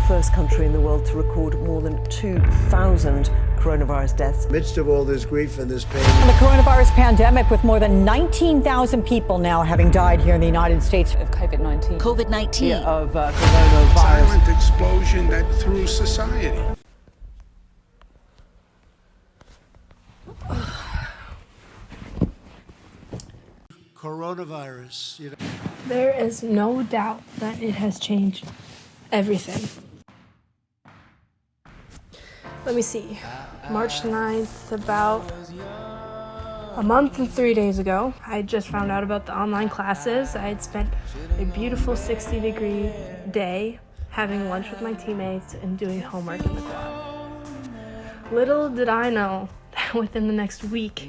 first country in the world to record more than 2,000 coronavirus deaths. In the midst of all this grief and this pain. The coronavirus pandemic, with more than 19,000 people now having died here in the United States. Of COVID-19. COVID-19. Of coronavirus. Silent explosion that threw society. Coronavirus, you know. There is no doubt that it has changed everything. Let me see. March 9th, about a month and 3 days ago, I just found out about the online classes. I had spent a beautiful 60-degree day having lunch with my teammates and doing homework in the quad. Little did I know that within the next week,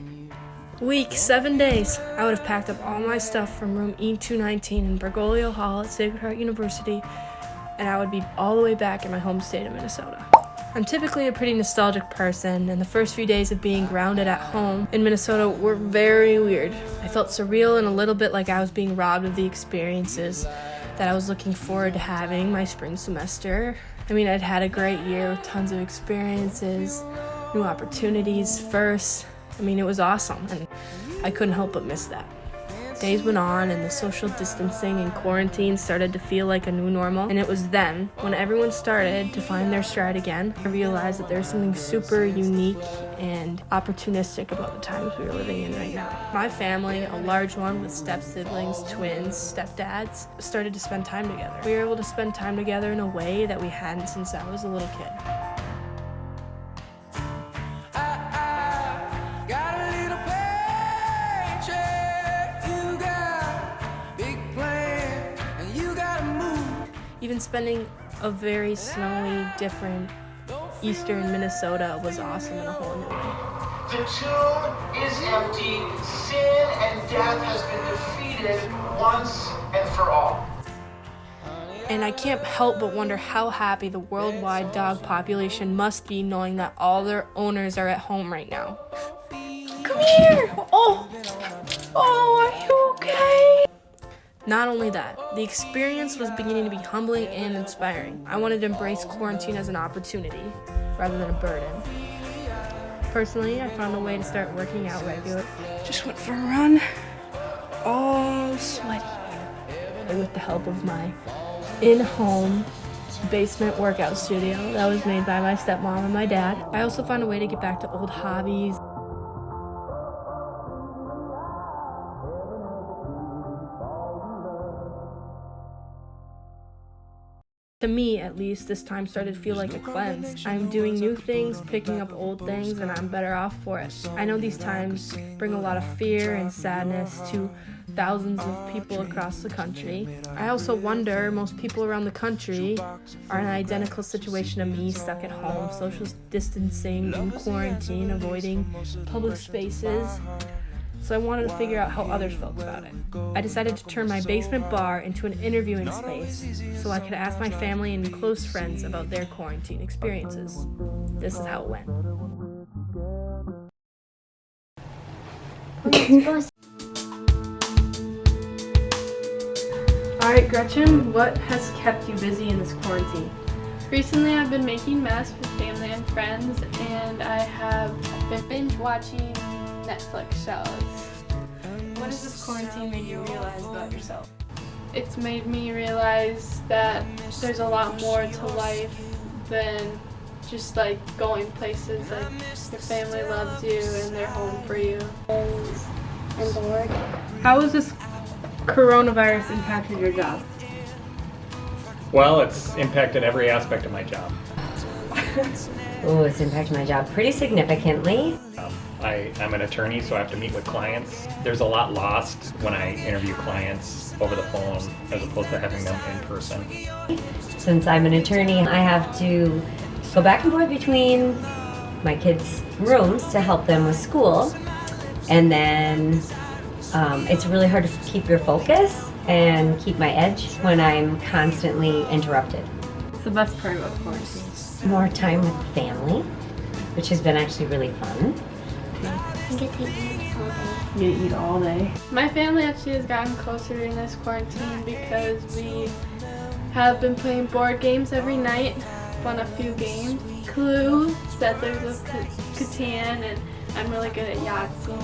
7 days, I would have packed up all my stuff from room E219 in Bergoglio Hall at Sacred Heart University, and I would be all the way back in my home state of Minnesota. I'm typically a pretty nostalgic person, and the first few days of being grounded at home in Minnesota were very weird. I felt surreal and a little bit like I was being robbed of the experiences that I was looking forward to having my spring semester. I mean, I'd had a great year with tons of experiences, new opportunities, firsts. I mean, it was awesome, and I couldn't help but miss that. Days went on, and the social distancing and quarantine started to feel like a new normal, and it was then, when everyone started to find their stride again, I realized that there's something super unique and opportunistic about the times we are living in right now. My family, a large one with step-siblings, twins, stepdads, started to spend time together. We were able to spend time together in a way that we hadn't since I was a little kid. Even spending a very snowy, different Easter in Minnesota was awesome in a whole new way. The tomb is empty. Sin and death has been defeated once and for all. And I can't help but wonder how happy the worldwide dog population must be knowing that all their owners are at home right now. Come here! Oh, are you okay? Not only that, the experience was beginning to be humbling and inspiring. I wanted to embrace quarantine as an opportunity rather than a burden. Personally, I found a way to start working out regularly. Just went for a run, all sweaty. And with the help of my in-home basement workout studio that was made by my stepmom and my dad, I also found a way to get back to old hobbies. To me, at least, this time started to feel like a cleanse. I'm doing new things, picking up old things, and I'm better off for it. I know these times bring a lot of fear and sadness to thousands of people across the country. I also wonder, most people around the country are in an identical situation to me, stuck at home, social distancing, in quarantine, avoiding public spaces. So I wanted to figure out how others felt about it. I decided to turn my basement bar into an interviewing space so I could ask my family and close friends about their quarantine experiences. This is how it went. Alright, Gretchen, what has kept you busy in this quarantine? Recently, I've been making mess with family and friends, and I have been binge watching Netflix shows. What has this quarantine made you realize about yourself? It's made me realize that there's a lot more to life than just like going places. Like your family loves you and they're home for you. And bored. How has this coronavirus impacted your job? Well, it's impacted every aspect of my job. Oh, it's impacted my job pretty significantly. I'm an attorney, so I have to meet with clients. There's a lot lost when I interview clients over the phone as opposed to having them in person. Since I'm an attorney, I have to go back and forth between my kids' rooms to help them with school. And then it's really hard to keep your focus and keep my edge when I'm constantly interrupted. What's the best part about quarantine? More time with family, which has been actually really fun. You get to eat all day. You eat all day. My family actually has gotten closer in this quarantine because we have been playing board games every night. Won a few games. Clue, Settlers of Catan, and I'm really good at Yahtzee.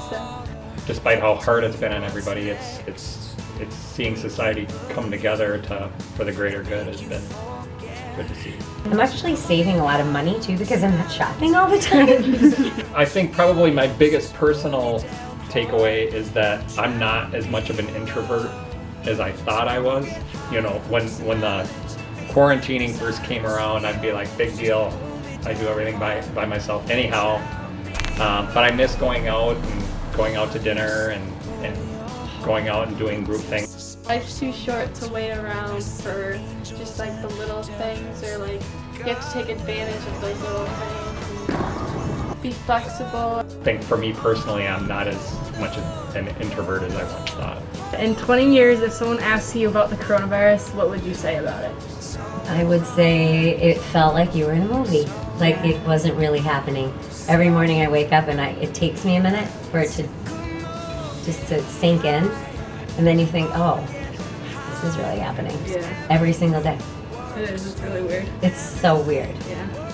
So. Despite how hard it's been on everybody, it's seeing society come together for the greater good has been good to see. I'm actually saving a lot of money too because I'm not shopping all the time. I think probably my biggest personal takeaway is that I'm not as much of an introvert as I thought I was. You know, when the quarantining first came around, I'd be like, big deal, I do everything by myself anyhow. But I miss going out to dinner and going out and doing group things. Life's too short to wait around for just like the little things, or like you have to take advantage of those little things and be flexible. I think for me personally, I'm not as much an introvert as I once thought. In 20 years, if someone asks you about the coronavirus, what would you say about it? I would say it felt like you were in a movie. Like it wasn't really happening. Every morning I wake up and it takes me a minute for it to sink in. And then you think, oh, this is really happening. Yeah. Every single day. It is. It's really weird. It's so weird. Yeah.